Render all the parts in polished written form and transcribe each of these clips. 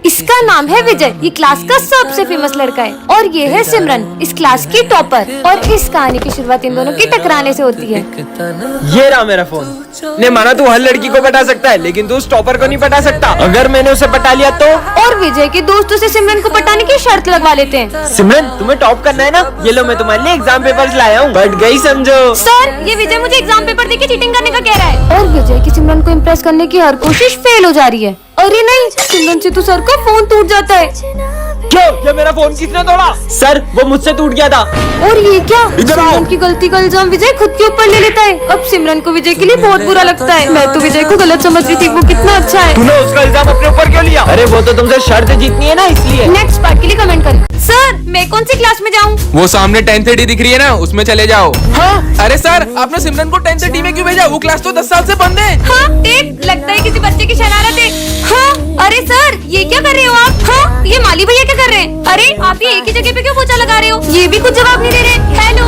इसका नाम है विजय, ये क्लास का सबसे फेमस लड़का है। और ये है सिमरन, इस क्लास की टॉपर। और इस कहानी की शुरुआत इन दोनों की टकराने से होती है। ये रहा मेरा फोन। ने माना तू हर लड़की को पटा सकता है, लेकिन तू उस टॉपर को नहीं पटा सकता। अगर मैंने उसे पटा लिया तो? और विजय के दोस्तों से सिमरन को पटाने की शर्त लगवा लेते हैं। सिमरन, तुम्हें टॉप करना है ना? ये लो, मैं तुम्हारे लिए एग्जाम पेपर्स लाया हूँ, पढ़ गई समझो। सर, ये विजय मुझे एग्जाम पेपर देके चीटिंग करने का कह रहा है। और विजय की सिमरन को इम्प्रेस करने की हर कोशिश फेल हो जा रही है। अरे नहीं, सिमरन से तो सर का फोन टूट जाता है। क्यों? ये मेरा फोन किसने तोड़ा? सर, वो मुझसे टूट गया था। और ये क्या? इधर आओ। सिमरन की गलती का इल्जाम विजय खुद के ऊपर ले लेता है। अब सिमरन को विजय के लिए बहुत बुरा लगता है। मैं तो विजय को गलत समझ रही थी, वो कितना अच्छा है। तूने उसका इल्जाम अपने ऊपर क्यों लिया? अरे वो तो तुमसे शर्त जीतनी है ना, इसलिए। नेक्स्ट पार्ट के लिए कमेंट करें। सर, मैं कौन सी क्लास में जाऊँ? वो सामने 10th दिख रही है ना, उसमें चले जाओ। हाँ? अरे सर, आपने सिमरन को 10th में क्यों भेजा? वो क्लास तो 10 साल से बंद है। हाँ, लगता है किसी बच्चे की शरारत है। हाँ, अरे सर, ये क्या कर रहे हो आप? हाँ, ये माली भैया क्या कर रहे हैं? अरे आप ये एक ही जगह पे क्यों पोछा लगा रहे हो? ये भी कुछ जवाब नहीं दे रहे। हेलो।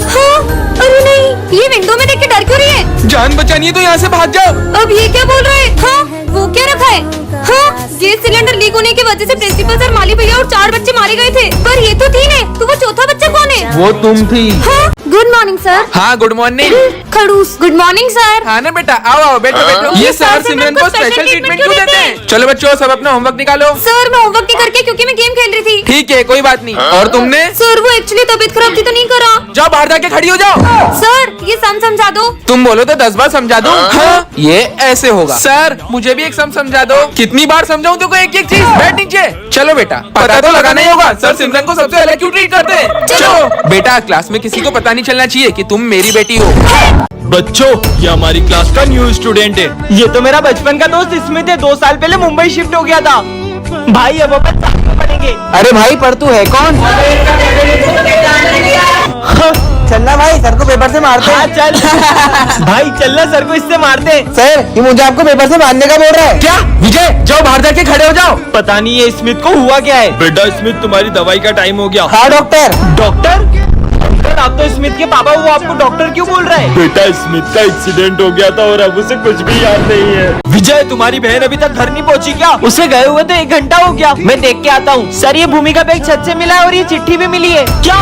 हाँ, अरे नहीं, ये विंडो में देख के डर क्यों रही है? जान बचानी है तो यहाँ से भाग जाओ। अब ये क्या बोल रहे हैं? हाँ, वो क्या रखा है? हाँ, गैस सिलेंडर लीक होने की वजह से प्रिंसिपल सर, माली भैया और 4 बच्चे मारे गए थे। पर ये तो 3 है, तो वो चौथा बच्चा कौन है? वो तुम थी। हाँ, गुड मॉर्निंग सर। हाँ, गुड मॉर्निंग। खड़ूस, गुड मॉर्निंग सर। हाँ ना बेटा, आओ आओ, बैठो बैठो। ये सर सिमरन को स्पेशल ट्रीटमेंट क्यों देते हैं? चलो बच्चों, सब अपना होमवर्क निकालो। सर, मैं होमवर्क नहीं करके, क्योंकि मैं गेम खेल रही थी। ठीक है, कोई बात नहीं। और तुमने? सर, वो एक्चुअली तबीयत खराब थी तो नहीं करा। जाओ बाहर जाके खड़ी हो जाओ। सर, ये सम समझा दो। तुम बोलो तो 10 बार समझा दूं। हाँ, ये ऐसे होगा। सर, मुझे भी एक सम समझा दो। कितनी बार समझाऊं तुमको एक एक चीज? बैठ नीचे। चलो बेटा, पता तो लगाना ही होगा, सर सिमरन को सबसे अलग क्यों ट्रीट करते हैं। चलो बेटा, क्लास में किसी को पता नहीं चलना चाहिए कि तुम मेरी बेटी हो। बच्चों, ये हमारी क्लास का न्यू स्टूडेंट है। ये तो मेरा बचपन का दोस्त स्मिथ है, 2 साल पहले मुंबई शिफ्ट हो गया था। भाई अब अपन साथ में पढ़ेंगे। अरे भाई, पर तू है कौन? चलना भाई, सर को पेपर से मारते हाँ चल। भाई चलना, सर को इससे मारते। सर, ये मुझे आपको पेपर से मारने का बोल रहा है। क्या? विजय, जाओ बाहर जाके खड़े हो जाओ। पता नहीं ये स्मिथ को हुआ क्या है। बेटा स्मिथ, तुम्हारी दवाई का टाइम हो गया। हाँ डॉक्टर। डॉक्टर? अंकल, आप तो स्मिथ के पापा, वो आपको डॉक्टर क्यों बोल रहा है? बेटा स्मिथ का एक्सीडेंट हो गया था और अब उसे कुछ भी याद नहीं है। विजय, तुम्हारी बहन अभी तक घर नहीं पहुंची क्या? उसे गए हुए तो 1 घंटा हो गया। मैं देख के आता हूँ। सर, ये भूमि का बैग छत से मिला है और ये चिट्ठी भी मिली है। क्या?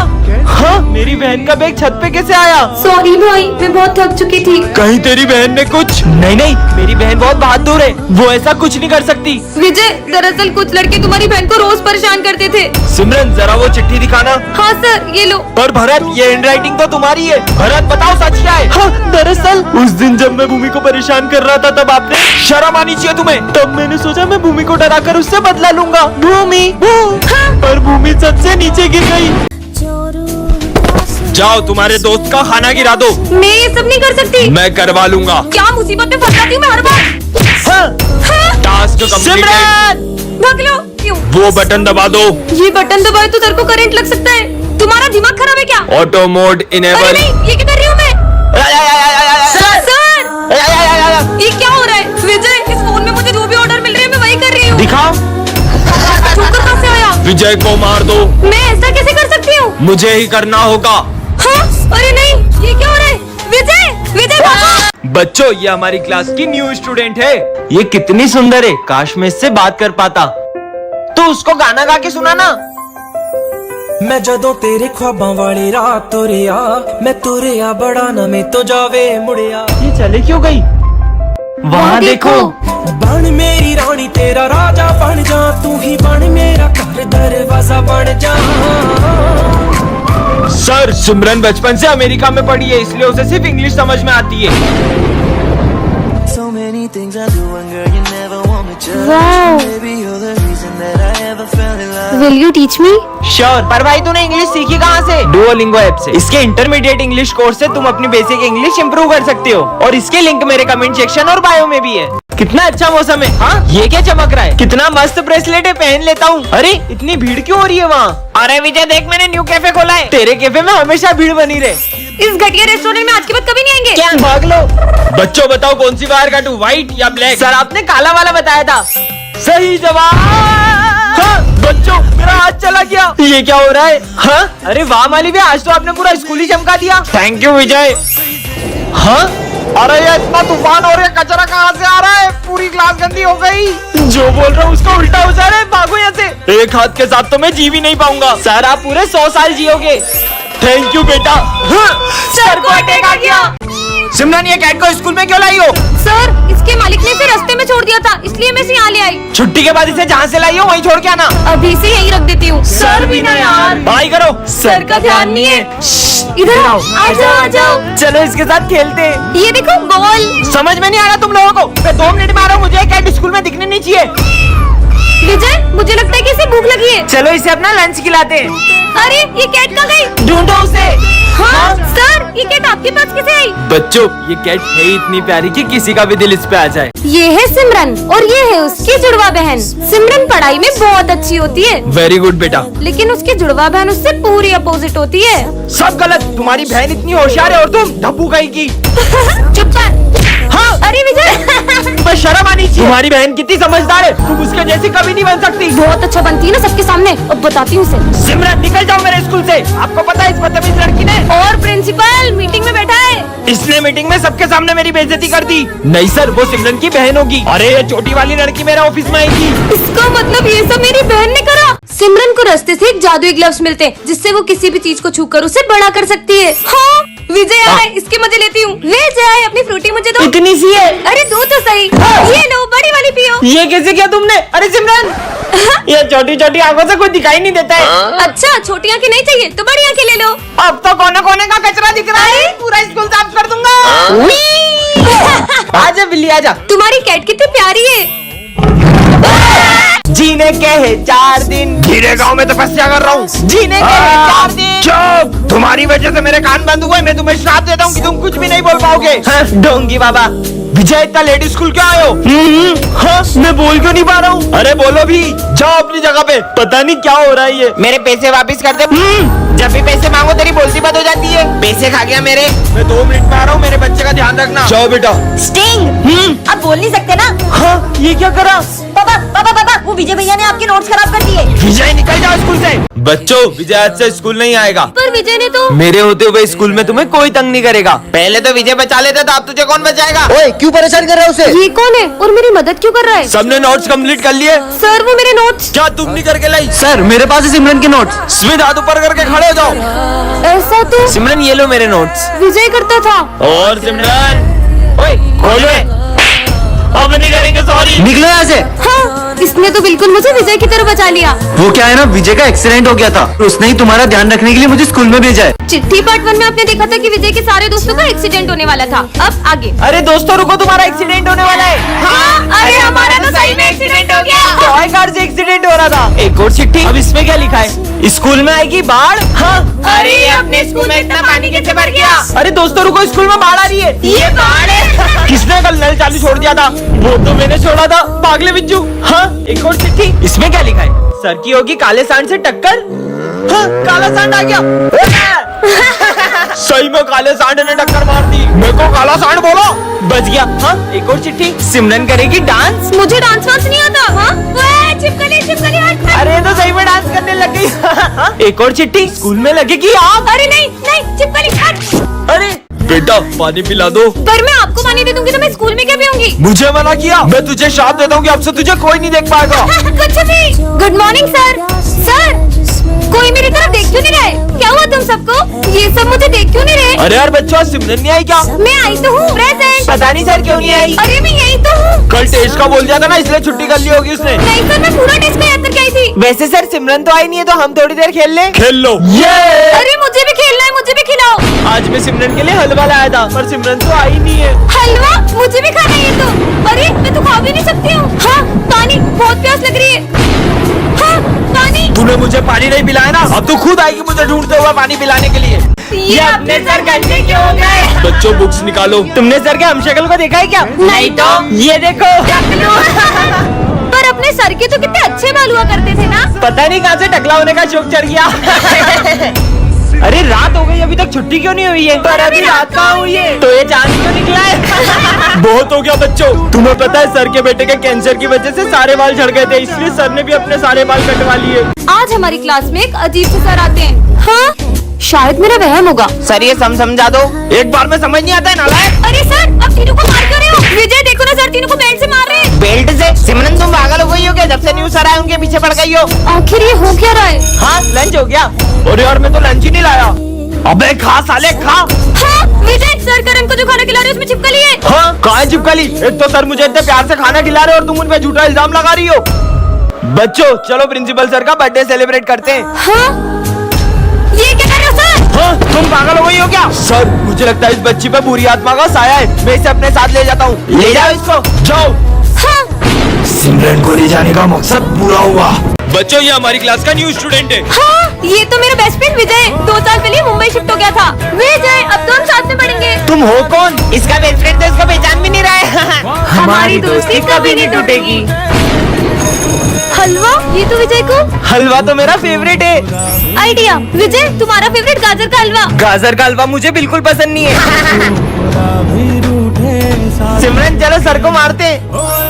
हाँ, मेरी बहन का बैग छत पे कैसे आया? सॉरी भाई, मैं बहुत थक चुकी थी। कहीं तेरी बहन ने कुछ? नहीं नहीं, मेरी बहन बहुत बहादुर है, वो ऐसा कुछ नहीं कर सकती। विजय, दरअसल कुछ लड़के तुम्हारी बहन को रोज परेशान करते थे। सिमरन, जरा वो चिट्ठी दिखाना। हाँ सर, ये लो। पर भरत, ये हैंडराइटिंग तो तुम्हारी है। भरत, बताओ सच क्या है? हाँ, दरअसल उस दिन जब मैं भूमि को परेशान कर रहा था, तब आपने, शर्म आनी चाहिए तुम्हें, तब मैंने सोचा मैं भूमि को डराकर उससे बदला लूंगा। भूमि, हाँ। पर भूमि छत से नीचे गिर गई। जाओ, तुम्हारे दोस्त का खाना गिरा दो। मैं ये सब नहीं कर सकती। मैं करवा लूंगा। क्या मुसीबत में फंस जाती हूँ मैं हर बार। हाँ। टास्क कंप्लीट है। भाग लो। क्यों? वो बटन दबा दो। ये बटन दबाए तो सर को करंट लग सकता है। तुम्हारा दिमाग खराब है क्या? ऑटो मोड अरे इनेबल। नहीं, ये क्या कर रही हूँ मैं? सर, ये क्या हो रहा है? विजय, इस फोन में मुझे जो भी ऑर्डर मिल रहे हैं मैं वही कर रही हूँ। दिखाओ। ठोकर कहाँ से आया? विजय को मार दो। मैं ऐसा कैसे कर सकती हूँ? मुझे ही करना होगा। हाँ? अरे नहीं, ये क्या हो रहा है? विजय, विजय भागो। बच्चों, ये हमारी क्लास की न्यू स्टूडेंट है। ये कितनी सुंदर है, काश मैं इससे बात कर पाता। तो उसको गाना गा के सुनाना। मैं जदों तेरे ख्वाबां वाली रात तुरिया, मैं तुरिया बड़ा ना में तो जावे मुड़िया। ये चले क्यों गई? वहाँ देखो। बन मेरी रानी तेरा राजा बन जा, तू ही बन मेरा घर दरवाजा बन जा। सर, सिमरन बचपन से अमेरिका में पढ़ी है, इसलिए उसे सिर्फ इंग्लिश समझ में आती है। So many things I do and girl you never want me to. Wow. Baby you're the reason that I ever fell in love. Will you teach me? Sure. पर भाई, तूने इंग्लिश सीखी कहाँ से? डुओलिंगो ऐप से। इसके intermediate English course से तुम अपनी बेसिक इंग्लिश इंप्रूव कर सकते हो, और इसके लिंक मेरे कमेंट सेक्शन और बायो में भी है। कितना अच्छा मौसम है। हाँ, ये क्या चमक रहा है? कितना मस्त ब्रेसलेट है, पहन लेता हूँ। अरे इतनी भीड़ क्यों हो रही है वहाँ? अरे विजय देख, मैंने न्यू कैफे खोला है। तेरे कैफे में हमेशा भीड़ बनी रहे। इस घटिया रेस्टोरेंट में आज के बाद कभी नहीं आएंगे। क्या? भाग लो। बच्चों बताओ, कौन सी वायर काटूं, व्हाइट या ब्लैक? सर, आपने काला वाला बताया था। सही जवाब। हाँ, बच्चों, मेरा हाथ चला गया। ये क्या हो रहा है? हाँ? अरे वाह माली भैया, आज तो आपने पूरा स्कूल ही चमका दिया। थैंक यू विजय। हाँ? अरे ये इतना तूफान और ये कचरा कहाँ से आ रहा है? पूरी क्लास गंदी हो गई। जो बोल रहा हूँ उसका उल्टा हो जा रहा है। भागो एक हाथ के साथ तो मैं जी भी नहीं पाऊंगा। सर आप पूरे 100 साल जियोगे। थैंक यू बेटा। सर को अटैक आ गया। सिमरन ये कैट को स्कूल में क्यों लाई हो? सर इसके मालिक ने इसे रास्ते में छोड़ दिया था, इसलिए मैं इसे यहाँ ले आई। छुट्टी के बाद इसे जहाँ से लाई हो वहीं छोड़ के आना। अभी से यहीं रख देती हूँ। सर भी ना यार, पढ़ाई करो। सर का ध्यान नहीं है। इधर आओ, आ जाओ आ जाओ। चलो इसके साथ खेलते हैं। ये देखो बॉल। समझ में नहीं आ रहा तुम लोगों को? मैं 2 मिनट में आ रहा हूँ, मुझे कैट स्कूल में दिखने नहीं चाहिए। विजय मुझे लगता है कि इसे भूख लगी है। चलो इसे अपना लंच खिलाते हैं। अरे ये कैट कहाँ गई? ढूंढो उसे। हाँ सर ये कैट आपके पास कैसे आई? बच्चों ये कैट है इतनी प्यारी कि किसी का भी दिल इस पे आ जाए। ये है सिमरन और ये है उसकी जुड़वा बहन। सिमरन पढ़ाई में बहुत अच्छी होती है, वेरी गुड बेटा। लेकिन उसकी जुड़वा बहन उससे पूरी अपोजिट होती है। सब गलत। तुम्हारी बहन इतनी होशियार है और तुम ढप्पू कहीं की। चुप कर। हाँ अरे विजय तुम्हें शर्म आनी चाहिए। तुम्हारी बहन कितनी समझदार है, तुम उसके जैसी कभी नहीं बन सकती। बहुत अच्छा बनती है ना सबके सामने। अब बताती हूँ उसे। सिमरन निकल जाओ मेरे स्कूल से। आपको पता है इस बदतमीज लड़की ने और प्रिंसिपल मीटिंग में बैठा है। इसने मीटिंग में सबके सामने मेरी बेइज्जती कर दी। नहीं सर वो सिमरन की बहन होगी। अरे ये छोटी वाली लड़की मेरे ऑफिस में आई थी। इसका मतलब ये सब मेरी बहन ने करा। सिमरन को रास्ते से एक जादुई ग्लव्स मिलते हैं जिससे वो किसी भी चीज को छूकर उसे बड़ा कर सकती है। हाँ विजय आए, इसके मजे लेती हूँ। विजय अपनी फ्रूटी मुझे दो। इतनी सी है। अरे दो तो सही। ये लो बड़ी वाली पियो। ये कैसे किया तुमने? अरे सिमरन ये छोटी छोटी आंखों से कुछ दिखाई नहीं देता है। अच्छा छोटी आंखें नहीं चाहिए तो बड़ी आंखें ले लो। अब तो कोने कोने का कचरा दिख रहा है। पूरा स्कूल साफ कर दूंगा। आजा बिल्ली आजा। तुम्हारी कैट कितनी प्यारी है। जीने के है 4 दिन। धीरे गांव में तपस्या कर रहा हूँ। जीने के है 4 दिन। चुप। तुम्हारी वजह से मेरे कान बंद हुए। मैं तुम्हें श्राप देता हूँ कि तुम कुछ भी नहीं बोल पाओगे। ढोंगी बाबा। विजय इतना लेट स्कूल क्यों आए हो? हाँ मैं बोल क्यों नहीं पा रहा हूँ? अरे बोलो भी। जाओ अपनी जगह पे। पता नहीं क्या हो रहा है ये। मेरे पैसे वापस कर दे। जब भी पैसे मांगो तेरी बोलती बंद हो जाती है। पैसे खा गया मेरे। मैं 2 मिनट में आ रहा हूँ, मेरे बच्चे का ध्यान रखना। जाओ बेटा। स्टिंग आप बोल नहीं सकते ना। हाँ ये क्या करा? पापा पापा पापा वो विजय भैया ने आपके नोट्स खराब कर दिए। विजय निकल जाओ स्कूल से। बच्चों विजय आज से स्कूल नहीं आएगा। पर विजय ने तो। मेरे होते हुए स्कूल में तुम्हें कोई तंग नहीं करेगा। पहले तो विजय बचा लेता था, अब तुझे कौन बचाएगा? ओए क्यों परेशान कर रहा है उसे? ये कौन है और मेरी मदद क्यों कर रहा है? सबने नोट्स कंप्लीट कर लिए? सर वो मेरे नोट्स। क्या तुम नहीं करके लाई? सर मेरे पास है सिमरन के नोट्स। स्मित हाथ ऊपर करके खड़े हो जाओ। ऐसा तो सिमरन ये लो मेरे नोट्स। विजय करता था। और सिमरन ओए खोलो। अब नहीं करेंगे सॉरी। निकलो यहाँ से। हाँ इसने तो बिल्कुल मुझे विजय की तरह बचा लिया। वो क्या है ना, विजय का एक्सीडेंट हो गया था, उसने ही तुम्हारा ध्यान रखने के लिए मुझे स्कूल में भेजा है। चिट्ठी पार्ट 1 में आपने देखा था कि विजय के सारे दोस्तों का एक्सीडेंट होने वाला था। अब आगे। अरे दोस्तों रुको, तुम्हारा एक्सीडेंट होने वाला है। हाँ अरे हमारा तो सही में एक्सीडेंट हो गया। टॉय कार से एक्सीडेंट हो रहा था। एक और चिट्ठी। अब इसमें क्या लिखा है? स्कूल में आएगी बाढ़। हाँ अरे अपने स्कूल में इतना पानी कैसे भर गया? अरे दोस्तों रुको, स्कूल में बाढ़ आ रही है। ये बाढ़ है। किसने कल नल चालू छोड़ दिया था? वो तो मैंने छोड़ा था, पागले बिज्जू। हाँ एक और चिट्ठी। इसमें क्या लिखा है? सर की होगी काले सांड से टक्कर। हाँ काला सांड आ गया। सही में काले सांड ने टक्कर मार दी। मेरे को काला सांड बोलो। बच गया। हाँ एक और चिट्ठी। सिमरन करेगी डांस। मुझे डांस वांस नहीं आता। हाँ चिपकली चिपकली हट। अरे तो सही में डांस करने लग गई। हाँ, एक और चिट्ठी। स्कूल में लगेगी आग। अरे नहीं नहीं चिपकली हट। अरे बेटा पानी पिला दो। पर मैं आपको पानी दे दूंगी तो मैं स्कूल में क्या पीऊंगी? मुझे मना किया। मैं तुझे श्राप देता हूँ कि अब से तुझे कोई नहीं देख पाएगा। कुछ भी। Good morning sir. सर कोई मेरी तरफ देख क्यों नहीं रहे? क्या हुआ तुम सबको? ये सब मुझे देख क्यों नहीं रहे? अरे यार बच्चों सिमरन नहीं आई क्या? मैं आई तो हूँ प्रेजेंट। पता नहीं सर क्यों नहीं आई। अरे मैं यही तो हूँ। कल टेस्ट का बोल दिया था ना, इसलिए छुट्टी कर ली होगी उसने। नहीं सर मैं पूरा टेस्ट में याद करके आई थी। वैसे सर सिमरन तो आई नहीं है, तो हम थोड़ी देर खेल लें। खेल लो। ये अरे मुझे भी खेलना है, मुझे भी खिलाओ। आज मैं सिमरन के लिए हलवा लाया था, पर सिमरन तो आई नहीं है। हलवा मुझे भी खाना है ये तो। अरे मैं तो खा भी नहीं सकती हूँ। हाँ पानी, बहुत प्यास लग रही है। हाँ पानी। तूने मुझे पानी नहीं पिलाया ना, अब तू खुद आएगी मुझे ढूंढते हुए पानी पिलाने के लिए। ये अपने सर गंदे क्यों हो गए? बच्चों बुक्स निकालो। तुमने सर के हमशक्ल को देखा है क्या? नहीं तो। ये देखो। पर अपने सर के तो कितने अच्छे बाल हुआ करते थे ना। पता नहीं कहाँ से टकला होने का शौक चढ़ गया। अरे रात हो गई, अभी तक छुट्टी क्यों नहीं हुई है? पर अभी रात कहाँ हुई है? तो ये चांद क्यों निकला है? बहुत हो गया बच्चों। तुम्हें पता है सर के बेटे के कैंसर की वजह से सारे बाल झड़ गए थे, इसलिए सर ने भी अपने सारे बाल कटवा लिए। आज हमारी क्लास में एक अजीब से सर आते हैं। हाँ शायद मेरा वहम होगा। सर ये समझा दो, एक बार में समझ नहीं आता है नालायक। अरे सर, अब तीनों को मार क्यों रहे हो? विजय देखो ना सर, तीनों को बेल्ट से मार रहे हैं। बेल्ट से? सिमरन तुम पागल हो गई हो क्या? जब से न्यूज आ रहा है उनके पीछे पड़ गई हो। आखिर ये हो क्या रहा है? हाँ लंच हो गया। अरे यार मैं तो लंच ही नहीं लाया। अबे खा साले खा। हाँ विजय, सर करण को जो खाना खिला रहे हो उसमें छिपकली है। हाँ कहाँ है छिपकली? एक तो सर मुझे इतने प्यार से खाना खिला रहे हो और तुम उन पे झूठा इल्जाम लगा रही हो। बच्चों चलो प्रिंसिपल सर का बर्थडे सेलिब्रेट करते हैं। हाँ? ये क्या कर रहे हो सर? हाँ तुम पागल हो गई हो क्या? सर मुझे लगता है इस बच्ची पे बुरी आत्मा का साया है, मैं इसे अपने साथ ले जाता हूँ। ले जाओ इसको, जाओ। हाँ? सिमरन को ले जाने का मकसद पूरा हुआ। बच्चों ये हमारी क्लास का न्यू स्टूडेंट है। हाँ, ये तो मेरा बेस्ट फ्रेंड विजय 2 साल पहले मुंबई शिफ्ट हो गया था। विजय अब तो हम साथ में पढ़ेंगे। तुम हो कौन? इसका बेस्ट फ्रेंड तो इसको पहचान भी नहीं रहा है। हमारी दोस्ती कभी नहीं टूटेगी। हलवा, ये तो विजय को। हलवा तो मेरा फेवरेट है। आइडिया, विजय तुम्हारा फेवरेट गाजर का हलवा। गाजर का हलवा मुझे बिल्कुल पसंद नहीं है। सिमरन चलो सर को मारते हैं।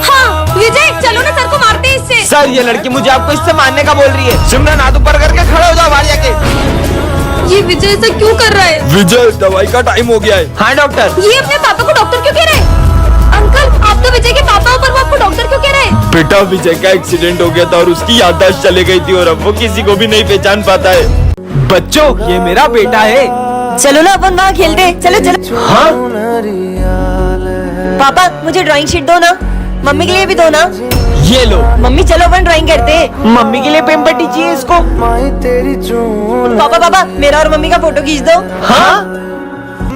हाँ विजय चलो ना सर को मारते हैं इससे। सर ये लड़की मुझे आपको इससे मारने का बोल रही है। सिमरन हाथ ऊपर करके खड़े हो जाओ बाहर जाके। ये विजय ऐसा क्यों कर रहा है? विजय दवाई का टाइम हो गया है। हाँ डॉक्टर। ये अपने पापा को डॉक्टर क्यों कह रहे हैं? अंकल आप तो विजय के पापा हो, पर वो आपको डॉक्टर क्यों कह रहे हैं? बेटा विजय का एक्सीडेंट हो गया था और उसकी याददाश्त चले गई थी और अब वो किसी को भी नहीं पहचान पाता है। बच्चों ये मेरा बेटा है। चलो ना अपन वहाँ खेलते हैं। चलो चलो। हाँ पापा मुझे ड्राइंग शीट दो ना, मम्मी के लिए भी दो ना। ये लो। मम्मी चलो अपन ड्राइंग करते हैं। मम्मी के लिए पेन पट्टी चाहिए इसको। पापा पापा मेरा और मम्मी का फोटो खींच दो। हाँ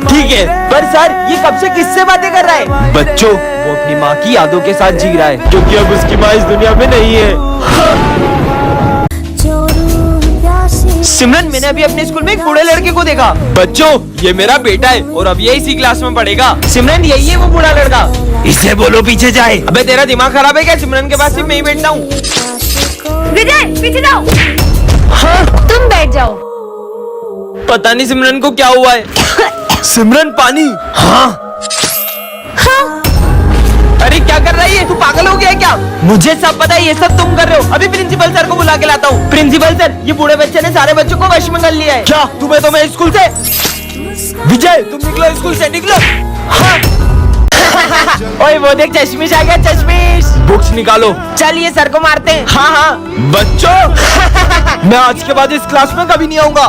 ठीक है, पर सर ये कब से किससे बातें कर रहा है? बच्चों वो अपनी माँ की यादों के साथ जी रहा है क्योंकि अब उसकी माँ इस दुनिया में नहीं है। सिमरन मैंने अभी अपने स्कूल में एक बूढ़े लड़के को देखा। बच्चों ये मेरा बेटा है और अब ये इसी क्लास में पढ़ेगा। सिमरन यही है वो बूढ़ा लड़का। इसे बोलो पीछे जाए। अबे तेरा दिमाग खराब है क्या? सिमरन के पास सिर्फ मैं ही बैठता हूँ। विजय पीछे जाओ। हाँ तुम बैठ जाओ। पता नहीं सिमरन को क्या हुआ है। सिमरन पानी। हाँ अरे क्या कर रही है? तू पागल हो गया है क्या? मुझे सब पता है, ये सब तुम कर रहे हो। अभी प्रिंसिपल सर को बुला के लाता हूँ। प्रिंसिपल सर ये बूढ़े बच्चे ने सारे बच्चों को वश में कर लिया है। क्या तुम्हें तो मैं स्कूल से? विजय तुम निकलो स्कूल से, निकलो। हाँ ओए वो देख चश्मिश आ गया, चश्मिश। बुक्स निकालो। चलिए सर को मारते हैं। हाँ हाँ बच्चों मैं आज के बाद इस क्लास में कभी नहीं आऊंगा।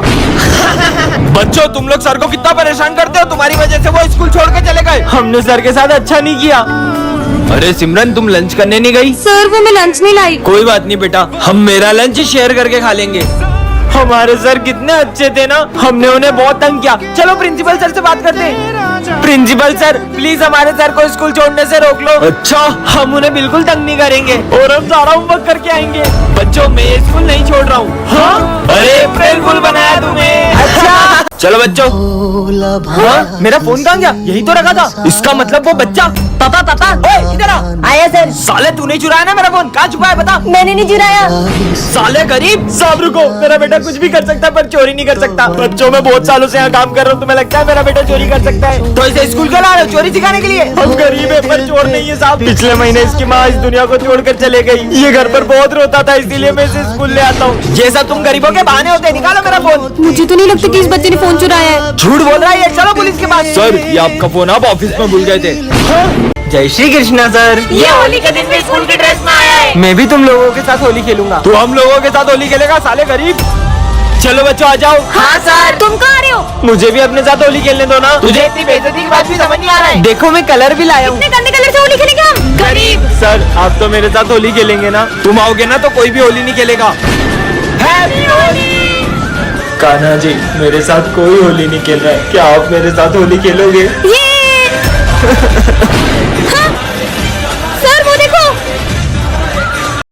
बच्चों तुम लोग सर को कितना परेशान करते हो, तुम्हारी वजह से वो स्कूल छोड़ के चले गए। हमने सर के साथ अच्छा नहीं किया। अरे सिमरन तुम लंच करने नहीं गई? सर वो मैं लंच नहीं लाई। कोई बात नहीं बेटा, हम मेरा लंच शेयर करके खा लेंगे। हमारे सर कितने अच्छे थे ना, हमने उन्हें बहुत तंग किया। चलो प्रिंसिपल सर से बात करते हैं। प्रिंसिपल सर प्लीज हमारे सर को स्कूल छोड़ने से रोक लो। अच्छा हम उन्हें बिल्कुल तंग नहीं करेंगे और हम सारा होमवर्क करके आएंगे। बच्चों मैं ये स्कूल नहीं छोड़ रहा हूँ। हाँ? अरे अप्रैल फूल बनाया तुम्हें। अच्छा चलो बच्चों। हाँ? मेरा फोन कहाँ गया? यही तो रखा था। इसका मतलब वो बच्चा। पापा पापा ओए इधर आ। आया सर। साले तूने चुराया ना मेरा फोन? कहाँ छुपा है बता। मैंने नहीं चुराया। साले गरीब। सब रुको, मेरा बेटा कुछ भी कर सकता है पर चोरी नहीं कर सकता। बच्चों मैं बहुत सालों से यहाँ काम कर रहा हूँ, तुम्हें लगता है मेरा बेटा चोरी कर सकता है? तो इसे स्कूल क्यों ला रहे हो? चोरी सिखाने के लिए? हम गरीब है पर चोर नहीं है साहब। पिछले महीने इसकी माँ इस दुनिया को छोड़कर चले गई। ये घर पर बहुत रोता था इसीलिए मैं इसे स्कूल ले आता हूँ। ये सब तुम गरीबों के बहाने होते हैं। निकालो मेरा फोन। मुझे तो नहीं लगता कि इस बच्चे ने फोन चुराया है। झूठ बोल रहा है। चलो पुलिस के पास। सर ये आपका फोन आप ऑफिस में भूल गए थे। जय श्री कृष्णा सर। ये होली के दिन में स्कूल की ड्रेस में आया है। मैं भी तुम लोगों के साथ होली खेलूंगा। तो हम लोगों के साथ होली खेलेगा साले गरीब। चलो बच्चों आ जाओ। हाँ सर। तुम कहाँ आ रहे हो? मुझे भी अपने साथ होली खेलने दो ना। तुझे इतनी बेइज्जती की बात भी समझ नहीं आ रहा है? देखो मैं कलर भी लाया हूँ। इतने गंदे कलर से होली खेलेंगे हम? गरीब। सर आप तो मेरे साथ होली खेलेंगे ना? तुम आओगे ना तो कोई भी होली नहीं खेलेगा। हैप्पी होली। कान्हा जी मेरे साथ कोई होली नहीं खेल रहा है, क्या आप मेरे साथ होली खेलोगे? ये